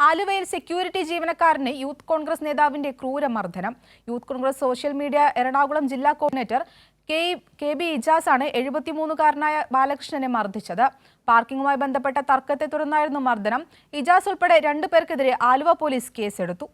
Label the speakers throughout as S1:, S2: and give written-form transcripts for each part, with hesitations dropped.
S1: ആലുവയിൽ സെക്യൂരിറ്റി ജീവനക്കാരന് യൂത്ത് കോൺഗ്രസ് നേതാവിന്റെ ക്രൂരമർദ്ദനം. Youth Congress social media Ernakulam ജില്ലാ കോർഡിനേറ്റർ കെ.ബി. ഇജാസാണ് 73-കാരനായ ബാലകൃഷ്ണനെ മർദ്ദിച്ചത്. പാർക്കിംഗുമായി ബന്ധപ്പെട്ട തർക്കത്തെ തുടർന്നായിരുന്നു മർദ്ദനം. ഇജാസ് ഉൾപ്പെടെ 2 പേർക്കെതിരെ ആലുവ പോലീസ് കേസെടുത്തു.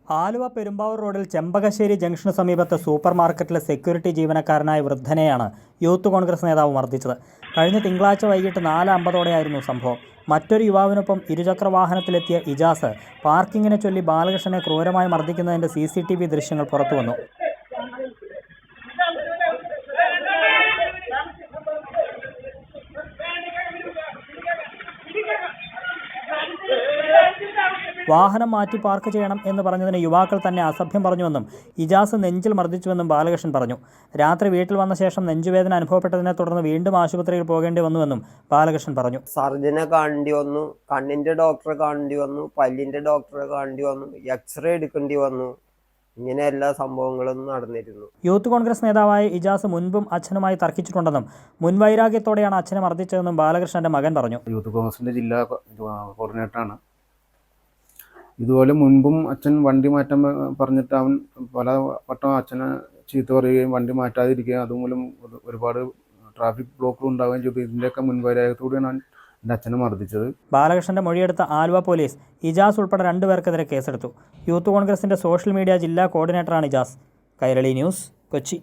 S2: ആലുവ പെരുമ്പാവൂർ റോഡിൽ ചെമ്പകശ്ശേരി ജംഗ്ഷന് സമീപത്ത് സൂപ്പർ മാർക്കറ്റിലെ സെക്യൂരിറ്റി ജീവനക്കാരനായ വൃദ്ധനെയാണ് യൂത്ത് കോൺഗ്രസ് നേതാവ് മർദ്ദിച്ചത്. കഴിഞ്ഞ തിങ്കളാഴ്ച വൈകിട്ട് 4:50 സംഭവം. മറ്റൊരു യുവാവിനൊപ്പം ഇരുചക്ര വാഹനത്തിലെത്തിയ ഇജാസ് പാർക്കിങ്ങിനെ ചൊല്ലി ബാലകൃഷ്ണനെ ക്രൂരമായി മർദ്ദിക്കുന്നതിന്റെ CCTV ദൃശ്യങ്ങൾ പുറത്തുവന്നു. വാഹനം മാറ്റി പാർക്ക് ചെയ്യണം എന്ന് പറഞ്ഞതിന് യുവാക്കൾ തന്നെ അസഭ്യം പറഞ്ഞുവെന്നും ഇജാസ് നെഞ്ചിൽ മർദ്ദിച്ചുവെന്നും ബാലകൃഷ്ണൻ പറഞ്ഞു. രാത്രി വീട്ടിൽ വന്ന ശേഷം നെഞ്ചുവേദന അനുഭവപ്പെട്ടതിനെ തുടർന്ന് വീണ്ടും ആശുപത്രിയിൽ പോകേണ്ടി വന്നുവെന്നും ബാലകൃഷ്ണൻ പറഞ്ഞു.
S3: സർജനെ കാണേണ്ടി വന്നു, കണ്ണിന്റെ ഡോക്ടറെ കാണേണ്ടി വന്നു, പല്ലിന്റെ ഡോക്ടറെ കാണേണ്ടി വന്നു, എക്സ്റേ എടുക്കേണ്ടി വന്നു. ഇങ്ങനെ എല്ലാ സംഭവങ്ങളും നടന്നിരുന്നു.
S2: യൂത്ത് കോൺഗ്രസ് നേതാവായ ഇജാസ് മുൻപും അച്ഛനുമായി തർക്കിച്ചിട്ടുണ്ടെന്നും മുൻവൈരാഗ്യത്തോടെയാണ് അച്ഛനെ മർദ്ദിച്ചതെന്നും ബാലകൃഷ്ണന്റെ മകൻ പറഞ്ഞു.
S4: യൂത്ത് കോൺഗ്രസിന്റെ ജില്ലാ കോർഡിനേറ്ററാണ്. ഇതുപോലെ മുൻപും അച്ഛൻ വണ്ടി മാറ്റാൻ പറഞ്ഞിട്ട് അവൻ പല വട്ടം അച്ഛനെ ചീത്ത പറയുകയും വണ്ടി മാറ്റാതിരിക്കുകയും അതുമൂലം ഒരുപാട് ട്രാഫിക് ബ്ലോക്കുകൾ ഉണ്ടാവുകയും ചെയ്തു. ഇതിൻ്റെയൊക്കെ മുൻവൈരാഗ്യത്തോടെയാണ് എൻ്റെ അച്ഛനെ മർദ്ദിച്ചത്.
S2: ബാലകൃഷ്ണന്റെ മൊഴിയെടുത്ത ആലുവ പോലീസ് ഇജാസ് ഉൾപ്പെടെ 2 പേർക്കെതിരെ കേസെടുത്തു. യൂത്ത് കോൺഗ്രസിന്റെ സോഷ്യൽ മീഡിയ ജില്ലാ കോർഡിനേറ്ററാണ് ഇജാസ്. കൈരളി ന്യൂസ്, കൊച്ചി.